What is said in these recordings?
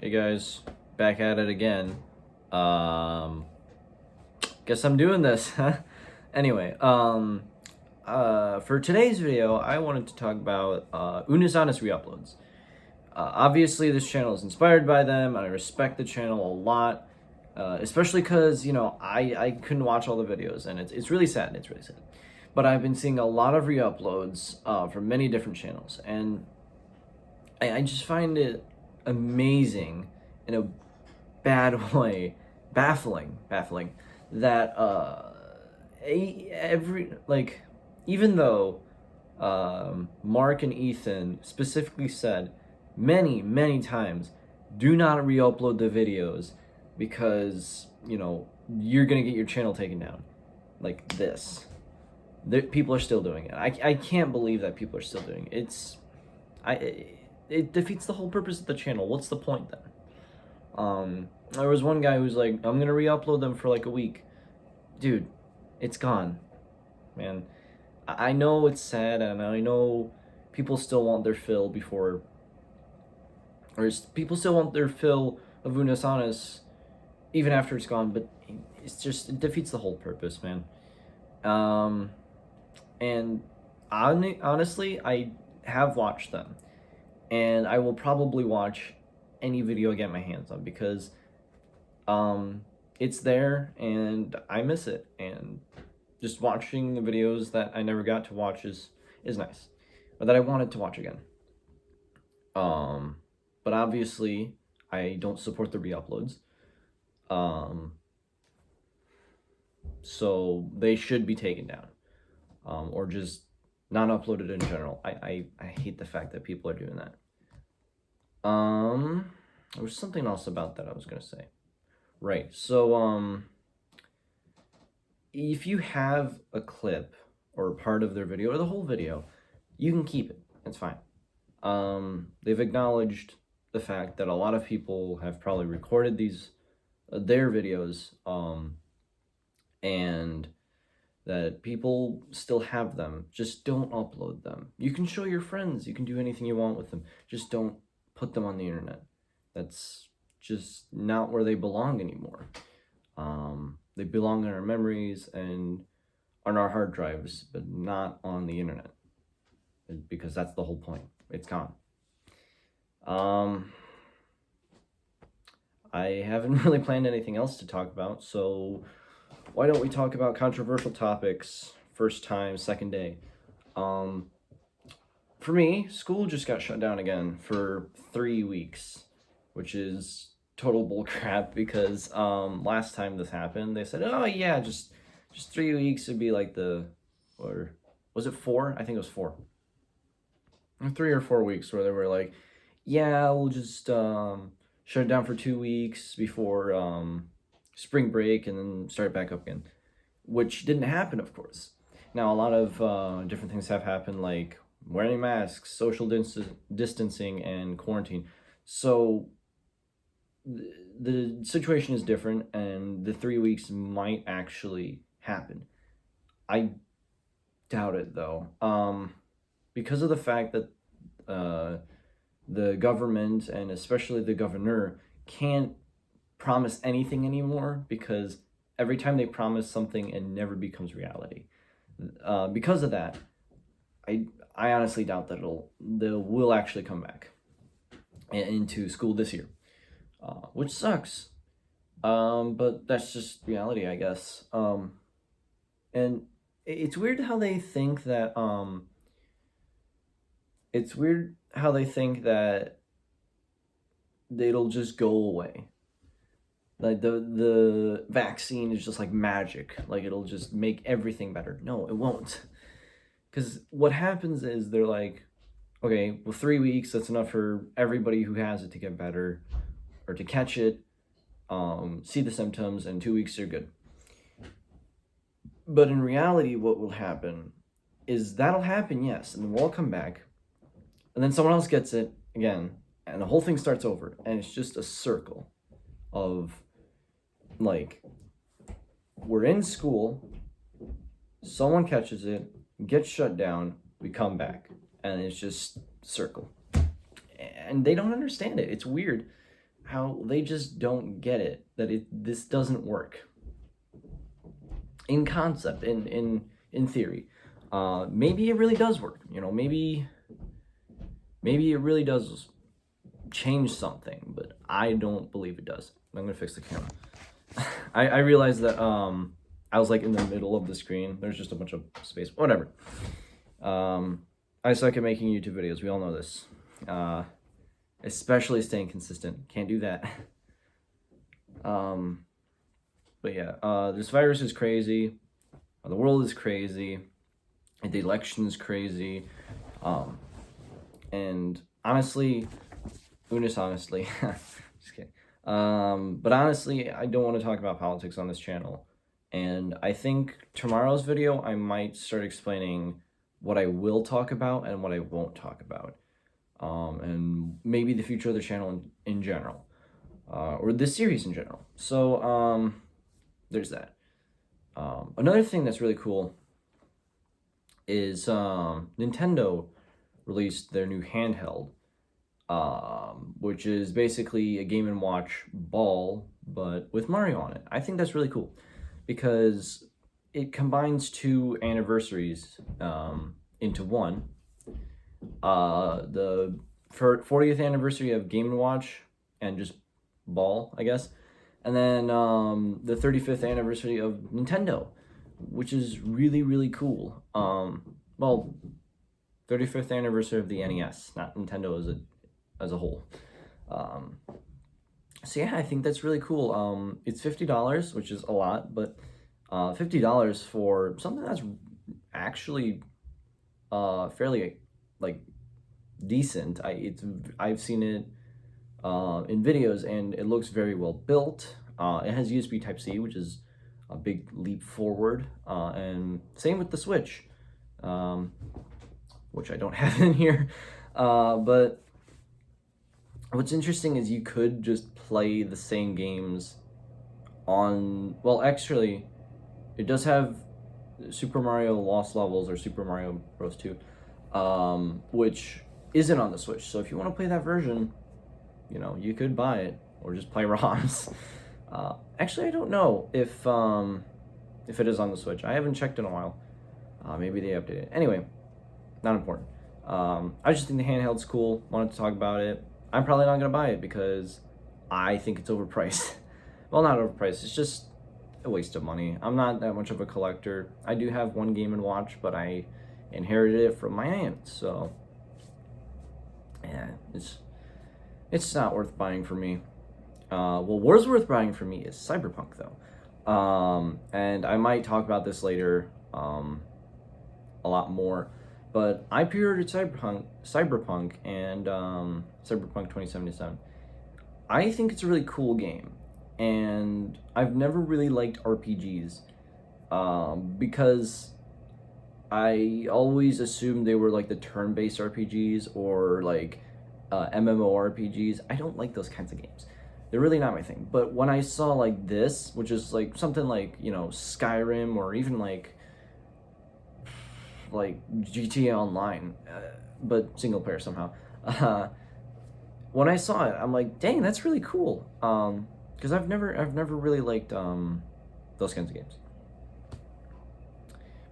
Hey guys, back at it again. Guess I'm doing this, huh? Anyway, for today's video, I wanted to talk about Unus Annus re-uploads. Obviously, this channel is inspired by them, and I respect the channel a lot, especially because, I couldn't watch all the videos, and it's really sad, it's really sad. But I've been seeing a lot of re-uploads from many different channels, and I just find it amazing in a bad way, baffling that even though Mark and Ethan specifically said many times, do not re-upload the videos because you're gonna get your channel taken down, like this. People are still doing it. I can't believe that people are still doing it. It defeats the whole purpose of the channel. What's the point then? There was one guy who's like, I'm gonna re-upload them for like a week. Dude, it's gone, man. I know it's sad, and I know people still want their fill people still want their fill of Unus Annus even after it's gone, but it defeats the whole purpose, man. And honestly, I have watched them, and I will probably watch any video I get my hands on because it's there and I miss it, and just watching the videos that I never got to watch is nice, or that I wanted to watch again. But obviously I don't support the re-uploads, so they should be taken down, or just not uploaded in general. I hate the fact that people are doing that. There was something else about that I was gonna say. Right, so if you have a clip or a part of their video or the whole video, you can keep it. It's fine. They've acknowledged the fact that a lot of people have probably recorded their videos, and that people still have them. Just don't upload them. You can show your friends. You can do anything you want with them. Just don't put them on the internet. That's just not where they belong anymore. They belong in our memories and on our hard drives, but not on the internet, because that's the whole point. It's gone. I haven't really planned anything else to talk about, so why don't we talk about controversial topics? First time, second day. For me, school just got shut down again for 3 weeks, which is total bullcrap because last time this happened, they said, oh yeah, just 3 weeks would be like or was it 4? I think it was 4. 3 or 4 weeks where they were like, yeah, we'll just shut it down for 2 weeks before spring break and then start back up again, which didn't happen, of course. Now, a lot of different things have happened, like wearing masks, social distancing, and quarantine. So the situation is different, and the 3 weeks might actually happen. I doubt it, though, because of the fact that the government, and especially the governor, can't promise anything anymore, because every time they promise something, it never becomes reality. Because of that, I honestly doubt that they will actually come back into school this year, which sucks. But that's just reality, I guess. And it's weird how they think that it'll just go away. Like the vaccine is just like magic. Like it'll just make everything better. No, it won't. Because what happens is they're like, okay, well, 3 weeks, that's enough for everybody who has it to get better or to catch it, see the symptoms, and 2 weeks are good. But in reality, what will happen is that'll happen, yes, and then we'll all come back, and then someone else gets it again, and the whole thing starts over, and it's just a circle of, like, we're in school, someone catches it, gets shut down, we come back, and it's just circle. And they don't understand it. It's weird. how they just don't get it, that this doesn't work in concept, in theory. Maybe it really does work. Maybe it really does change something, but I don't believe it does. I'm gonna fix the camera. I realized that I was like in the middle of the screen. There's just a bunch of space. Whatever. I suck at making YouTube videos. We all know this. Especially staying consistent. Can't do that. But yeah, this virus is crazy. The world is crazy. The election is crazy. And honestly, honestly, just kidding. But honestly, I don't want to talk about politics on this channel. And I think tomorrow's video, I might start explaining what I will talk about and what I won't talk about. And maybe the future of the channel in general. Or this series in general. So, there's that. Another thing that's really cool is Nintendo released their new handheld, which is basically a Game & Watch ball, but with Mario on it. I think that's really cool because it combines two anniversaries into one. The 40th anniversary of Game & Watch and just ball, I guess. And then the 35th anniversary of Nintendo, which is really, really cool. Well, 35th anniversary of the NES, not Nintendo as a whole. So yeah, I think that's really cool. It's $50, which is a lot, but $50 for something that's actually fairly like decent. I've seen it in videos, and it looks very well built. It has USB Type-C, which is a big leap forward, and same with the Switch, which I don't have in here, but what's interesting is you could just play the same games on, well, actually, it does have Super Mario Lost Levels or Super Mario Bros. 2, which isn't on the Switch, so if you want to play that version, you could buy it, or just play ROMs. Actually, I don't know if it is on the Switch. I haven't checked in a while. Maybe they updated it. Anyway, not important. I just think the handheld's cool. Wanted to talk about it. I'm probably not going to buy it because I think it's overpriced. Well, not overpriced. It's just a waste of money. I'm not that much of a collector. I do have one Game & Watch, but I inherited it from my aunt. So, yeah, it's not worth buying for me. What is worth buying for me is Cyberpunk, though. And I might talk about this later a lot more. But I pre-ordered Cyberpunk and Cyberpunk 2077. I think it's a really cool game. And I've never really liked RPGs because I always assumed they were like the turn-based RPGs or like MMORPGs. I don't like those kinds of games. They're really not my thing. But when I saw like this, which is like something like, Skyrim or even like GTA Online, but single player somehow. When I saw it, I'm like, dang, that's really cool. Because I've never really liked those kinds of games.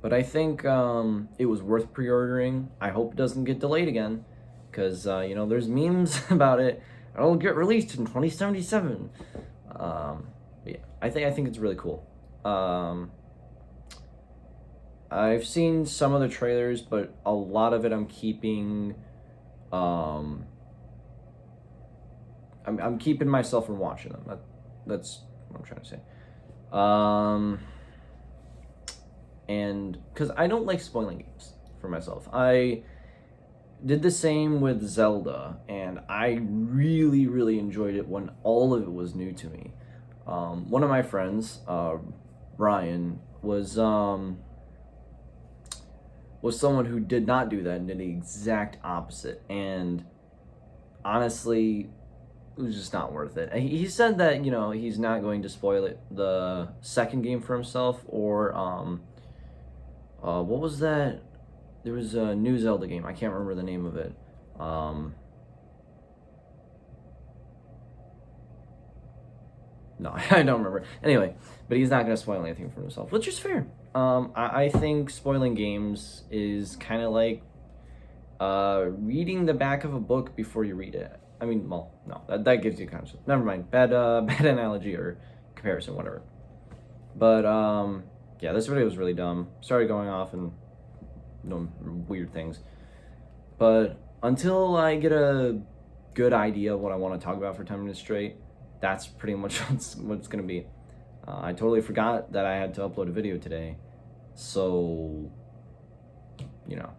But I think it was worth pre-ordering. I hope it doesn't get delayed again, because there's memes about it. It'll get released in 2077. Yeah, I think it's really cool. I've seen some of the trailers, but a lot of it I'm keeping. I'm keeping myself from watching them. That's what I'm trying to say. And because I don't like spoiling games for myself. I did the same with Zelda, and I really, really enjoyed it when all of it was new to me. One of my friends, Ryan, was someone who did not do that and did the exact opposite. And honestly, it was just not worth it. He said that, he's not going to spoil it, the second game for himself, or, what was that? There was a new Zelda game. I can't remember the name of it. No, I don't remember. Anyway, but he's not going to spoil anything for himself, which is fair. I think spoiling games is kind of like reading the back of a book before you read it. I mean, well, no, that gives you concept. Never mind. Bad bad analogy or comparison, whatever. But yeah, this video was really dumb. Sorry going off and weird things. But until I get a good idea of what I want to talk about for 10 minutes straight, that's pretty much what it's gonna be. I totally forgot that I had to upload a video today, so you know,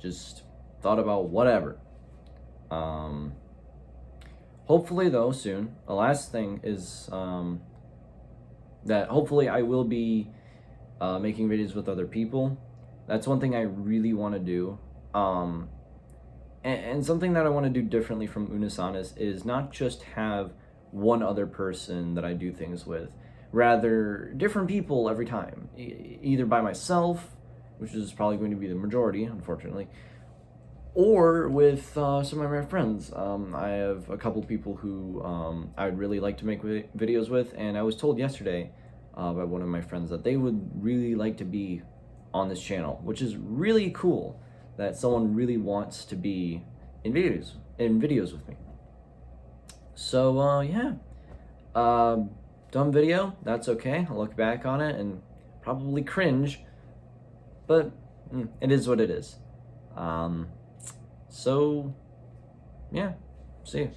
just thought about whatever. Hopefully though soon. The last thing is that hopefully I will be making videos with other people. That's one thing I really want to do. And something that I want to do differently from Unus Annus is not just have one other person that I do things with, rather different people every time, either by myself, which is probably going to be the majority, unfortunately, or with some of my friends. I have a couple people who I would really like to make videos with, and I was told yesterday by one of my friends that they would really like to be on this channel, which is really cool that someone really wants to be in videos with me. So yeah, dumb video, that's okay. I'll look back on it and probably cringe, but it is what it is. So yeah, see you.